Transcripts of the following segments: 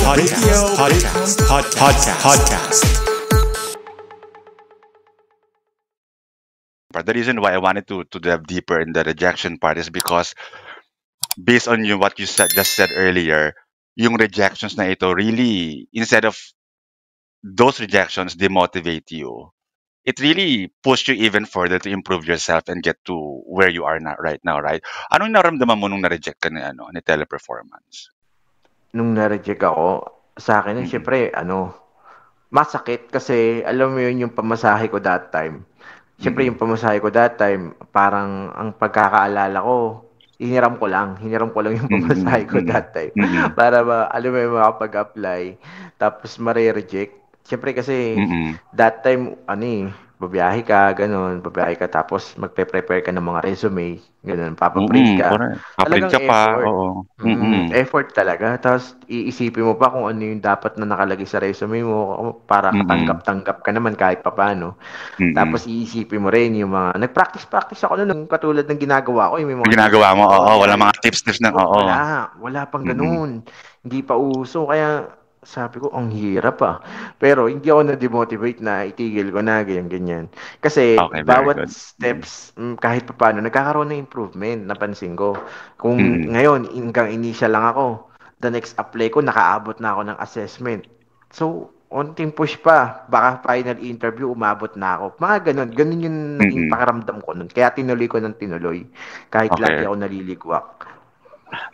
But the reason why I wanted to delve deeper in the rejection part is because based on what you said earlier, yung rejections na ito really, instead of those rejections demotivate you, it really pushed you even further to improve yourself and get to where you are right now, right? Anong naramdaman mo nung na-reject ka ni Teleperformance? Nung na-reject ako, sa akin Mm-mm. syempre, masakit kasi alam mo yun yung pamasahe ko that time. Syempre yung Mm-mm. pamasahe ko that time, parang ang pagkakaalala ko, hiniram ko lang yung Mm-mm. pamasahe ko that time. Mm-mm. Para alam mo yung makapag-apply, tapos mare-reject. Syempre kasi Mm-mm. that time, babiyahe ka, tapos magpe-prepare ka ng mga resume, ganun, papaprint Mm-mm. ka. Correct. Pa-print Talagang ka pa, effort. oo. Mm-mm. Effort talaga. Tapos iisipin mo pa kung ano yung dapat na nakalagay sa resume mo para Mm-mm. katanggap-tanggap ka naman kahit papaano. Mm-mm. Tapos iisipin mo rin yung mga nagpractice-practice ako noon katulad ng ginagawa ko, yung may Yung mga ginagawa mo, oo, wala tutorial. mga tips na, oo. Wala pang Mm-mm. ganun. Hindi pa uso kaya sabi ko ang hirap ah. Pero hindi ako na-demotivate na itigil ko na ganyan ganyan. Kasi Okay, very bawat good. Mm-mm. steps kahit papaano nagkakaroon ng improvement napansin ko. Kung Mm-mm. ngayon hanggang initial lang ako, the next apply ko nakaabot na ako ng assessment. So, onting push pa, baka final interview, umabot na ako. Mga ganun. Ganun yung naging Mm-mm. pakiramdam ko nun. Kaya tinuloy ko ng tinuloy. Kahit lagi Okay. ako naliligwak.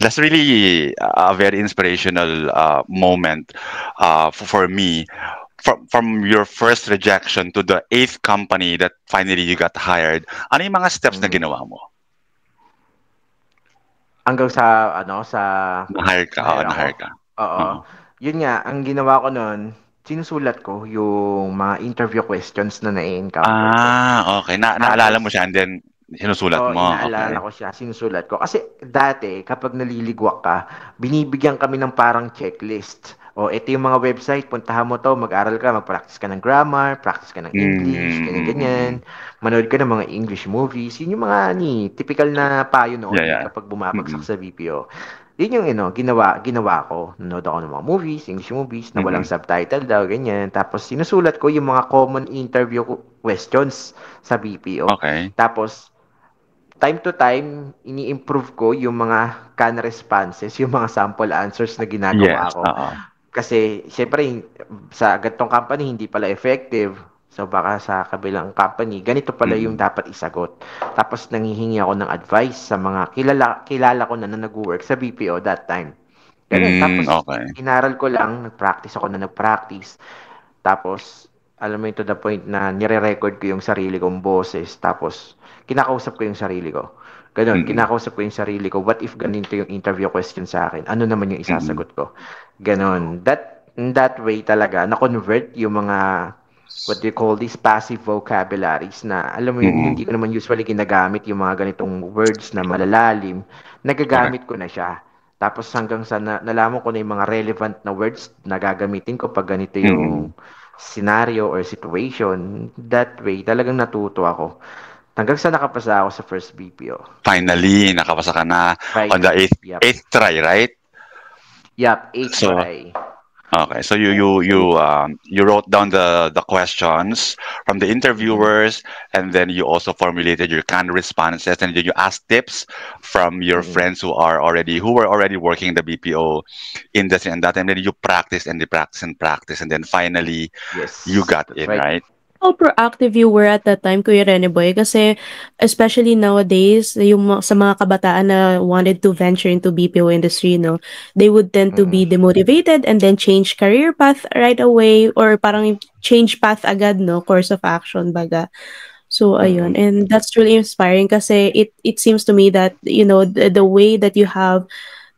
That's really a very inspirational moment for me. From your first rejection to the eighth company that finally you got hired, ano yung mga steps na Mm. ginawa mo? Hanggang sa, Na-hire ka, oo, na-hire ako. na-hire ka. Oo. Oo. Yun nga, ang ginawa ko nun, sinusulat ko yung mga interview questions na na-encounter ko. Okay. Naalala mo Tapos, siya and then sinusulat mo. inaalala Okay. ko siya, sinusulat ko. Kasi dati, kapag naliligwak ka, binibigyan kami ng parang checklist. Ito yung mga website, puntahan mo to, mag-aral ka, mag-practice ka ng grammar, practice ka ng English, Mm, mm, mm, ganyan-ganyan. mm. Manood ka ng mga English movies. Yun yung mga, typical na payo Yeah, noon yeah. kapag bumabagsak Mm, sa BPO. Yun yung, ginawa ko. Nanood ako ng mga movies, English movies, na walang mm. subtitle daw, ganyan. Tapos, sinusulat ko yung mga common interview questions sa BPO. Okay. Tapos, time to time, ini-improve ko yung mga canned responses, yung mga sample answers na ginagawa Yes, ko. oo. Kasi, syempre, sa ganitong company, hindi pala effective. So, baka sa kabilang company, ganito pala yung Mm, dapat isagot. Tapos, nangihingi ako ng advice sa mga kilala ko na nag-work sa BPO that time. Ganun. Tapos, okay. inaral ko lang, nag-practice ako na nag-practice. Tapos, alam mo yun, to the point na nire-record ko yung sarili kong boses. Tapos, kinakausap ko yung sarili ko. Ganun, Mm, kinakausap ko yung sarili ko. What if ganito yung interview question sa akin? Ano naman yung mm. isasagot ko? Ganun. In that way talaga, na-convert yung mga, what do you call this, passive vocabularies na, alam mo yun, hindi Mm. ko naman usually ginagamit yung mga ganitong words na malalalim. Correct. Nagagamit ko na siya. Tapos hanggang sa nalaman ko na yung mga relevant na words na gagamitin ko pag ganito Mm. yung scenario or situation, that way, talagang natuto ako. Hanggang sa nakapasa ako sa first BPO. Finally, nakapasa ka na on the Finally. Yep. eighth try, right? Yep, 8 So, try. okay. So you wrote down the questions from the Mm-mm. interviewers, and then you also formulated your canned responses, and then you asked tips from your Mm-mm. friends who were already working in the BPO industry, and that time then you practice and you practice and practice, and then finally you Yes, got that's in, right. right? How proactive you were at that time, Kuya Rene Boy? Kasi especially nowadays, sa mga kabataan na wanted to venture into BPO industry, no, they would tend to be Mm-mm. demotivated and then change career path right away or parang change path agad, no, course of action baga. So ayun, Mm-mm. and that's really inspiring kasi it seems to me that the way that you have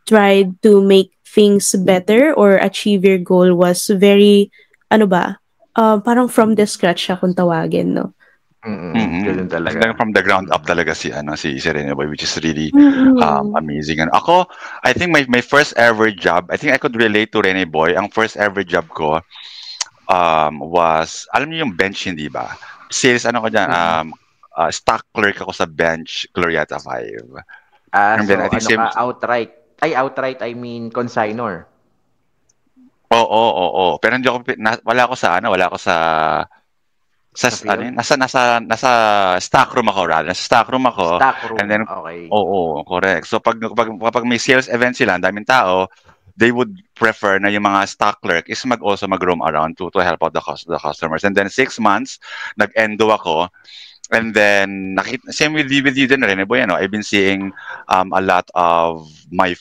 tried to make things better or achieve your goal was very, ano ba, parang from the scratch siya kung tawagin, no? Mm-mm. Ganun Mm. Talagang talaga. from the ground up Mm-mm. talaga si Serena Boy, which is really Mm. amazing. And ako, I think my first ever job, I think I could relate to Rene Boy. Ang first ever job ko was, alam niyo yung bench, hindi ba? Sales, ano ko dyan, Mm-mm. stock clerk ako sa bench, Glorieta 5. And then I So think ano same, ka, outright. Ay, outright, I mean consignor. Oo. Pero hindi ako wala ako sa wala ako sa Sa ano field? yun, nasa stock room ako rather. Nasa stock room ako Stock and room, then okay. oo, correct. So kapag may sales event sila, ang daming tao, they would prefer na yung mga stock clerk is also mag-roam around to help out the customers. And then 6 months, nag-endo ako. And then same with you din rin, Boy, I've been seeing a lot of my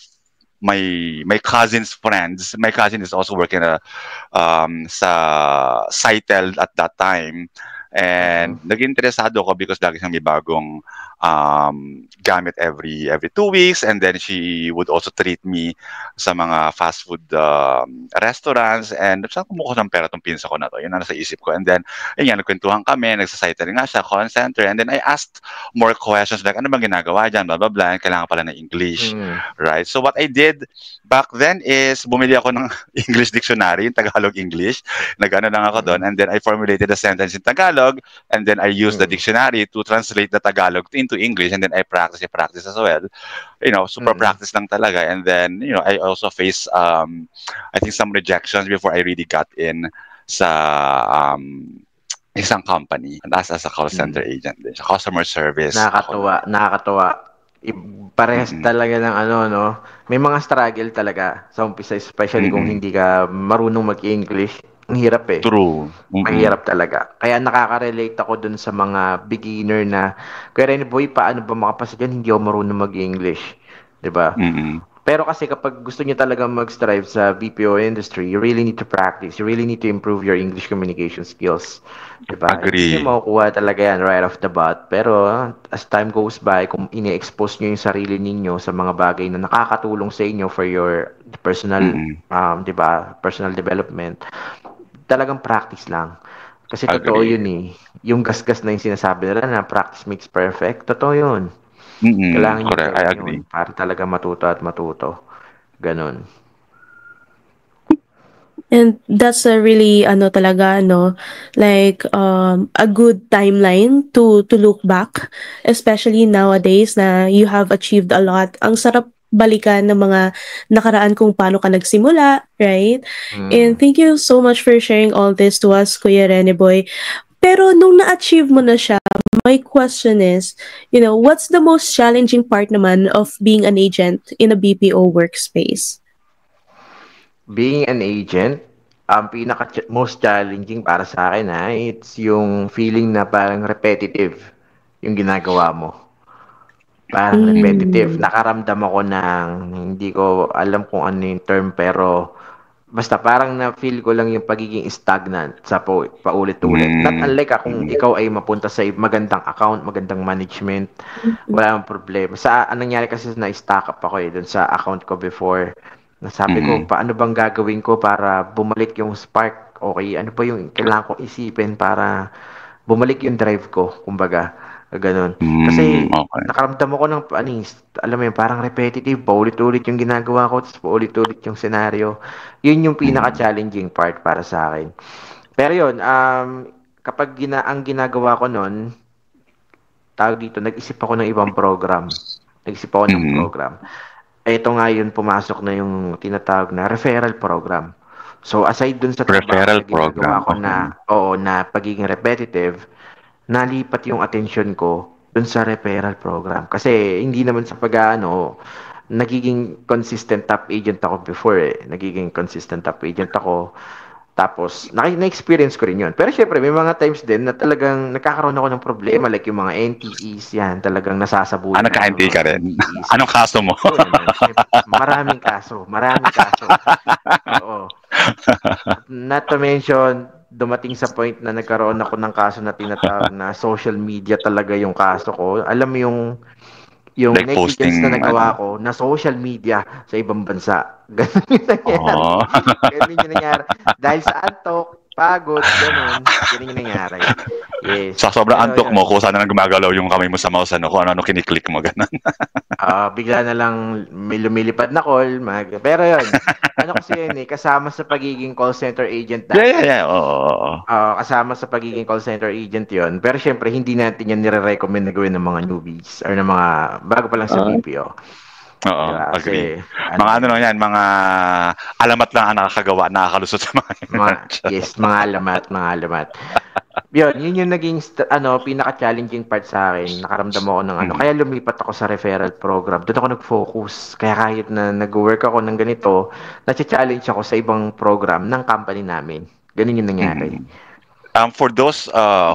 cousin's friends. My cousin is also working sa Cytel at that time. And Mhm. naging interesado ko because lagi siyang may bagong gamit every 2 weeks, and then she would also treat me sa mga fast food restaurants, and saan kumuha ng pera tong pinsa ko na to? Yun ang nasa isip ko. And then yun nga, nagkwentuhan kami, nagsa-cytel nga siya, call center, and then I asked more questions like ano bang ginagawa dyan, blah blah blah, kailangan pala ng English, Mm. right? So what I did back then is bumili ako ng English dictionary, yung Tagalog English. Nag-ano lang ako doon, and then I formulated a sentence in Tagalog, and then I used the Mm. dictionary to translate the Tagalog into English, and then I practice as well. Super Mm. practice lang talaga. And then, I also faced, I think, some rejections before I really got in sa isang company as a call center Mm. agent din. Sa customer service, ako na din. Nakakatuwa. Parehas Mm-mm. talaga ng no? May mga struggle talaga sa umpisa, especially kung Mm-mm. hindi ka marunong mag-English. Ang hirap eh. True. Mm-mm. Mahirap talaga. Kaya nakaka-relate ako dun sa mga beginner na, Kuya Rene Boy, paano ba makapasa dyan? Hindi ako marunong mag-English. 'Di ba? Mm-mm. Pero kasi kapag gusto niyo talaga mag-strive sa BPO industry, you really need to practice. You really need to improve your English communication skills. Diba? Hindi niyo Agree. makukuha talaga yan right off the bat. Pero as time goes by, kung ini-expose niyo yung sarili ninyo sa mga bagay na nakakatulong sa inyo for your personal, Mm-mm. diba, personal development, talagang practice lang. Kasi totoo Agree. yun eh. Yung gasgas na yung sinasabi nila na practice makes perfect, totoo yun. Mm-mm. Kailangan nyo Correct. I gawin yun agree. para talaga matuto at matuto. Ganon. And that's a really talaga like a good timeline to look back, especially nowadays na you have achieved a lot. Ang sarap balikan ng mga nakaraan kung paano ka nagsimula, right? And Mm. thank you so much for sharing all this to us, Kuya Rene Boy. Pero nung na-achieve mo na siya, my question is, what's the most challenging part naman of being an agent in a BPO workspace? Being an agent, ang most challenging para sa akin it's yung feeling na parang repetitive yung ginagawa mo. Parang repetitive. Mm. Nakaramdam ako ng, hindi ko alam kung ano yung term, pero basta parang na-feel ko lang yung pagiging stagnant sa paulit-ulit. Not Mm. unlike kung Mm. ikaw ay mapunta sa magandang account, magandang management, wala nang problema. Anong nangyari kasi na-stack up ako dun sa account ko before. Nasabi ko, Mm. paano bang gagawin ko para bumalik yung spark? Okay, ano ba yung kailangan ko isipin para bumalik yung drive ko, kumbaga. Ganun. Kasi Okay. nakaramdam ako ng alam mo yun, parang repetitive, paulit-ulit yung ginagawa ko, tapos paulit-ulit yung senaryo. Yun yung Mm. pinaka-challenging part para sa akin. Pero yun, kapag ang ginagawa ko nun, tawag dito, nag-isip ako ng ibang program. Nag-isip ako ng Mm. program. Ito nga yun, pumasok na yung tinatawag na referral program. So, aside dun sa trabaho Referral na ginagawa program. ko Okay. na pagiging repetitive, nalipat yung attention ko dun sa referral program. Kasi hindi naman sa nagiging consistent top agent ako before eh. Nagiging consistent top agent ako. Tapos, na-experience ko rin yun. Pero syempre, may mga times din na talagang nagkakaroon ako ng problema. Like yung mga NTEs, yan, talagang nasasabunan ako ng Nagka-NT mga ka rin. NTEs. Anong kaso mo? Oo naman. Syempre, maraming kaso. Maraming kaso. Oo. Not to mention, dumating sa point na nagkaroon ako ng kaso na tinatawag na social media talaga yung kaso ko. Alam mo yung Like negligence na posting, nagawa ko na social media sa ibang bansa. Ganun yung nangyari. Oh. Ganun yung nangyari. Dahil sa antok, pagod, ganun. Ganun yung nangyari. Yes. Sa sobrang Pero antok yun. mo, kung saan na gumagalaw yung kamay mo sa mouse, kung ano kiniklik mo, ganun. Bigla na lang may lumilipad na call. Pero yun, ano kasi yun kasama sa pagiging call center agent dati. Yeah. Oo. Kasama sa pagiging call center agent yon. Pero syempre, hindi natin yan nire-recommend na gawin ng mga newbies or ng mga bago pa lang sa BPO. Oo, Di ba? agree. Kasi, ano Mga ano yan, lang yan, mga alamat lang ang nakakagawa, nakakalusot sa mga yes, mga alamat. Yun yung naging pinaka-challenging part sa akin. Nakaramdam ako ng ano. Mm, Kaya lumipat ako sa referral program. Doon ako nag-focus. Kaya kahit na nag-work ako ng ganito, na-challenge ako sa ibang program ng company namin. Ganun yung nangyari. mm. For those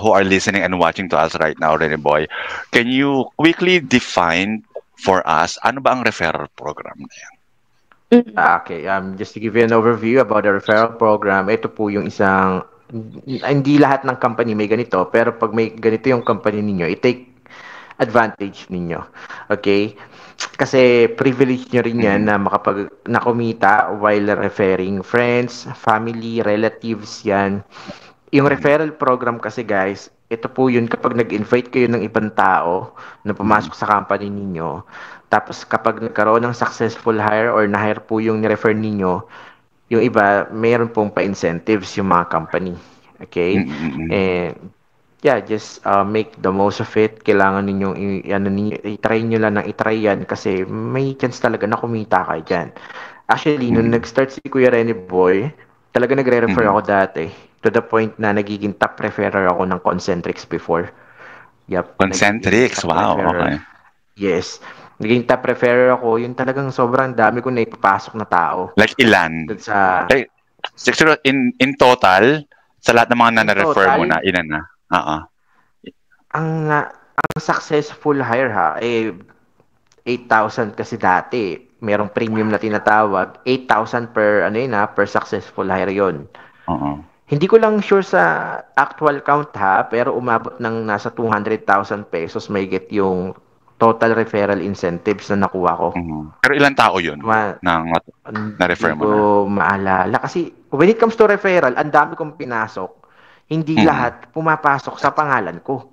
who are listening and watching to us right now, Rene Boy, can you quickly define for us ano ba ang referral program na yan? Mm. Okay, just to give you an overview about the referral program, ito po yung isang, hindi lahat ng company may ganito, pero pag may ganito yung company ninyo, i-take advantage ninyo. Okay? Kasi privilege nyo rin yan Mm, na nakumita while referring friends, family, relatives yan. Yung mm, referral program kasi guys, ito po yun kapag nag-invite kayo ng ibang tao na mm, pumasok sa company ninyo, tapos kapag nagkaroon ng successful hire or na-hire po yung ni-refer ninyo, yung iba, mayroon pong pa-incentives yung mga company. mm, Okay? mm, mm, And yeah, just make the most of it. Kailangan ninyong i-try nyo lang ng i-try yan kasi may chance talaga na kumita kayo dyan. Actually, nung mm, nag-start si Kuya Rene Boy, talaga nagre-refer mm. ako dati. To the point na nagiging top referrer ako ng Concentrix before. Yup, nagiging Concentrics, top wow, referrer. okay. Yes. Naging top referrer ako. Yung talagang sobrang dami ko na ipapasok na tao. Like ilan? Dun sa, Like, siguro in total, sa lahat ng mga in na-refer mo na, total, ilan na? Oo. ang successful hire ha, 8,000 kasi dati. Merong premium na tinatawag. 8,000 per, per successful hire yon. Oo. Hindi ko lang sure sa actual count ha, pero umabot ng nasa 200,000 pesos may get yung total referral incentives na nakuha ko. Pero ilang tao yun Ma, nang hindi na-refer mo na? ko maalala. Kasi when it comes to referral, ang dami kong pinasok. Hindi Mm. lahat pumapasok sa pangalan ko.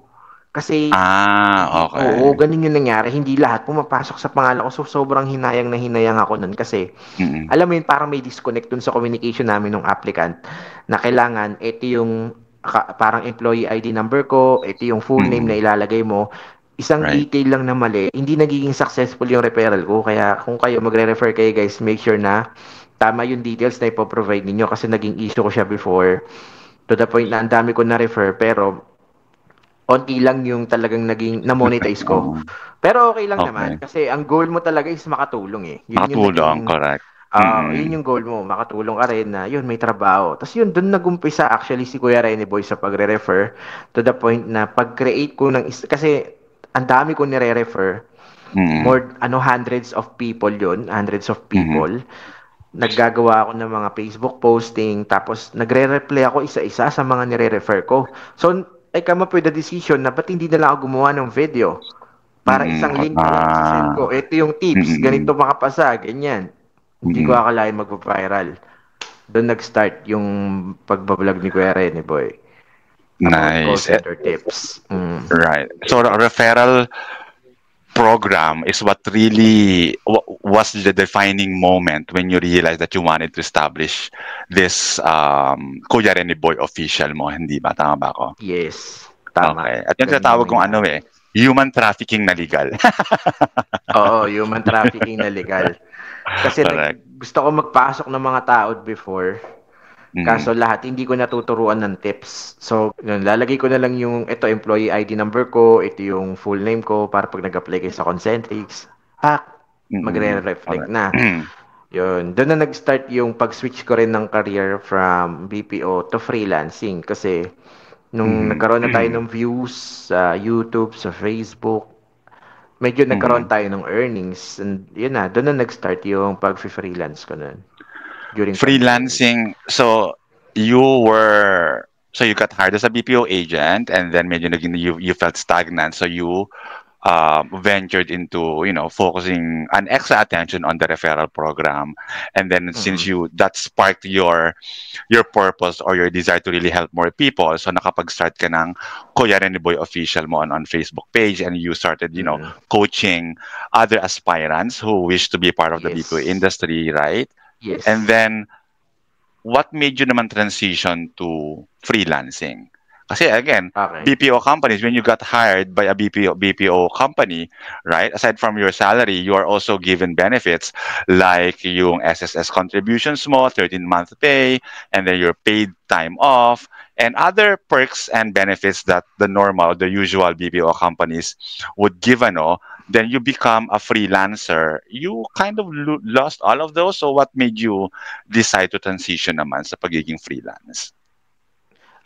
Kasi oo, Okay. ganun yung nangyari. Hindi lahat pumapasok sa pangalan ko. So, sobrang hinayang na hinayang ako nun. Kasi, Mm. alam mo yun, parang may disconnect dun sa communication namin ng applicant na kailangan, ito yung parang employee ID number ko, ito yung full name na Mm. ilalagay mo. Isang Right. detail lang na mali, hindi nagiging successful yung referral ko. Kaya kung kayo magre-refer kayo guys, make sure na tama yung details na ipoprovide ninyo kasi naging issue ko siya before to the point na ang dami ko na-refer pero onti lang yung talagang naging na-monetize ko. Oo. Pero okay lang naman Okay. kasi ang goal mo talaga is makatulong eh. Yun yung naging Nakatulong, correct. yun Mm. yung goal mo, makatulong ka rin na yun may trabaho. Tapos yun doon nagumpisa actually si Kuya Rene Boy sa pagre-refer to the point na pag-create ko ng kasi ang dami ko nire-refer, Mm. more hundreds of people yun, hundreds of Mhm. people. Naggagawa ako ng mga Facebook posting, tapos nagre-reply ako isa-isa sa mga nire-refer ko. So, I come up with a decision na ba't hindi na lang ako gumawa ng video? Para Mm. isang link na lang isi-send ko. Ito yung tips, Mm. ganito makapasa, ganyan. Hindi ko Mm. akalain mag-viral. Doon nag-start yung pagbablog ni Kuya Rene Boy about call Nice. center tips. Right. So the referral program is what really was the defining moment when you realized that you wanted to establish this Kuya Rene Boy official mo, hindi ba? Tama ba ako? Yes, tama. Okay. At yung Ganun yung tinatawag kong ano nangyari. human trafficking na legal. Oo, human trafficking na legal. Kasi Correct. gusto ko magpasok ng mga tao before. Mm. Kaso lahat hindi ko natuturuan ng tips. So, yun, lalagay ko na lang yung ito employee ID number ko, ito yung full name ko para pag nag-apply kayo sa Concentrix, Mm. magre-reflect Correct. na. Yun, doon na nag-start yung pag-switch ko rin ng career from BPO to freelancing kasi nung Mhm. nagkaroon na tayo ng views sa YouTube, sa Facebook, medyo nagkaroon Mhm. tayo ng earnings and yun na, doon na nag-start yung pag-freelance ko nun during pandemic. Freelancing. So you got hired as a BPO agent, and then medyo you felt stagnant, so you ventured into focusing an extra attention on the referral program, and then since Mm-mm. you that sparked your purpose or your desire to really help more people, so nakapag-start ka ng Kuya Rene Boy official mo on Facebook page, and you started Mm-mm. coaching other aspirants who wish to be part of the BPO Yes. industry, right? And Yes. then what made you naman transition to freelancing? Kasi again, Okay. BPO companies, when you got hired by a BPO company, right? Aside from your salary, you are also given benefits like yung SSS contributions mo, 13-month pay, and then your paid time off, and other perks and benefits that the usual BPO companies would give, ano. Then you become a freelancer. You kind of lost all of those. So what made you decide to transition naman sa pagiging freelance?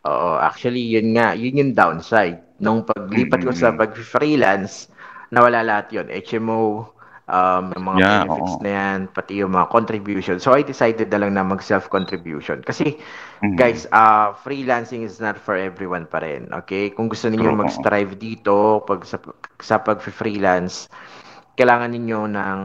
Oo, actually yun nga, yun yung downside. Nung paglipat ko sa Mm-mm. pag-freelance, nawala lahat yun. HMO, yung mga Yeah, benefits oo. na yan, pati yung mga contribution. So I decided na lang na mag-self-contribution. Kasi, Mhm. guys, freelancing is not for everyone pa rin. Okay? Kung gusto niyo True, oo. mag-strive dito sa pag-freelance, kailangan ninyo ng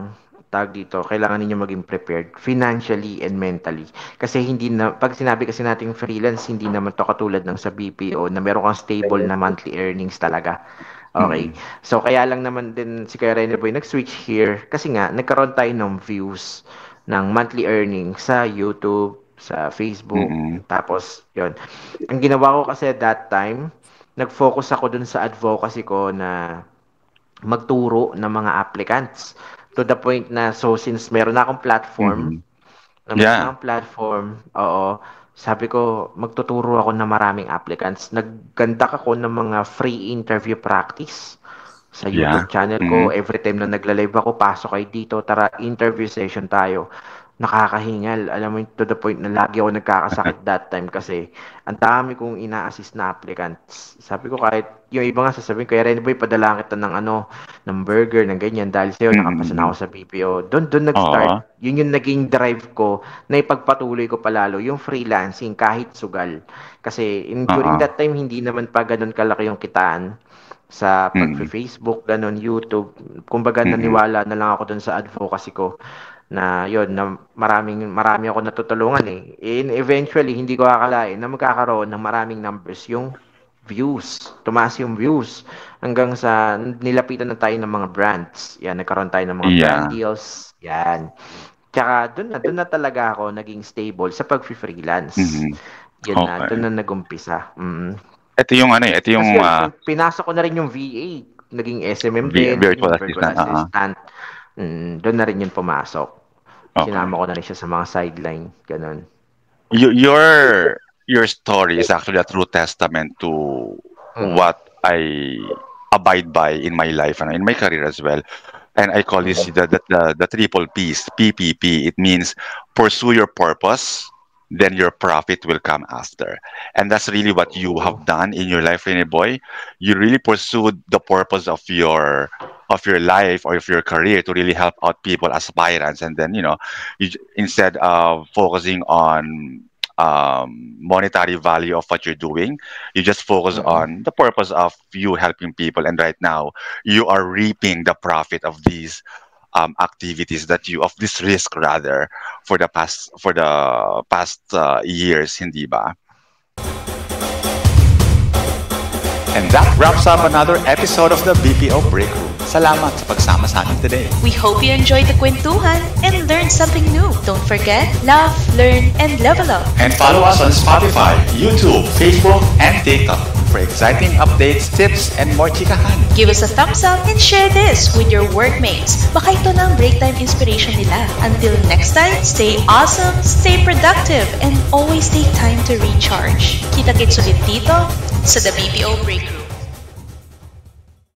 tag dito, kailangan ninyo maging prepared financially and mentally. Kasi hindi na, pag sinabi kasi nating freelance, hindi naman to katulad ng sa BPO na meron kang stable na monthly earnings talaga. Okay. Mm. So, kaya lang naman din si Kuya Rene Boy nag-switch here kasi nga, nagkaroon tayo ng views ng monthly earnings sa YouTube, sa Facebook, Mm. tapos, yon. Ang ginawa ko kasi that time, nag-focus ako dun sa advocacy ko na magturo ng mga applicants. To the point na, so since meron na akong platform, Mhm. Yeah. oo, sabi ko, magtuturo ako ng maraming applicants. Naggandak ako ng mga free interview practice sa Yeah. YouTube channel ko. Mhm. Every time na nagla-live ako, pasok kayo dito, tara, interview session tayo. Nakakahingal. Alam mo, to the point na lagi ako nagkakasakit that time kasi ang dami kong ina-assist na applicants. Sabi ko kahit yung iba nga sasabihin ko, Ren Boy, padala kita ng ano, ng burger, ng ganyan, dahil sa'yo, nakapasa na ako Mm. sa BPO. Doon Oo. nag-start. Yun yung naging drive ko na ipagpatuloy ko palalo yung freelancing kahit sugal. Kasi Oo. during that time, hindi naman pa ganun kalaki yung kitaan sa Mm. pag-Facebook, ganun, YouTube. Kumbaga, Mm. naniwala na lang ako dun sa advocacy ko na yun, na marami ako natutulungan eh. And eventually, hindi ko akalain na magkakaroon ng maraming numbers yung views. Tumaas yung views hanggang sa nilapitan na tayo ng mga brands. Yan, nagkaroon tayo ng mga brand Yeah. deals. Yan. Tsaka doon na talaga ako naging stable sa pag-freelance. Mhm. Yun na, Okay. doon na nagumpisa. Ito yung ano, ito Tapos yung yun, pinasok ko na rin yung VA. Naging SMM din, virtual yung virtual assistant. Oo. assistant. Doon na rin yun pumasok. Okay. Sinama ko na rin siya sa mga sideline. Ganun. Your story is actually a true testament to Mm. what I abide by in my life and in my career as well. And I call this the triple P's, PPP. It means pursue your purpose, then your profit will come after. And that's really what you Oo. have done in your life, Rene Boy. You really pursued the purpose of your life or of your career to really help out people, aspirants, and then instead of focusing on monetary value of what you're doing, you just focus Mm-mm. on the purpose of you helping people. And right now, you are reaping the profit of these activities of this risk rather for the past years, hindi ba? And that wraps up another episode of the BPO Break Room. Salamat sa pagsama sa amin today. We hope you enjoyed the kwentuhan and learned something new. Don't forget, laugh, learn, and level up. And follow us on Spotify, YouTube, Facebook, and TikTok for exciting updates, tips, and more chikahan. Give us a thumbs up and share this with your workmates. Baka ito na ang break time inspiration nila. Until next time, stay awesome, stay productive, and always take time to recharge. Kita-kits ulit dito sa The BPO Break Room.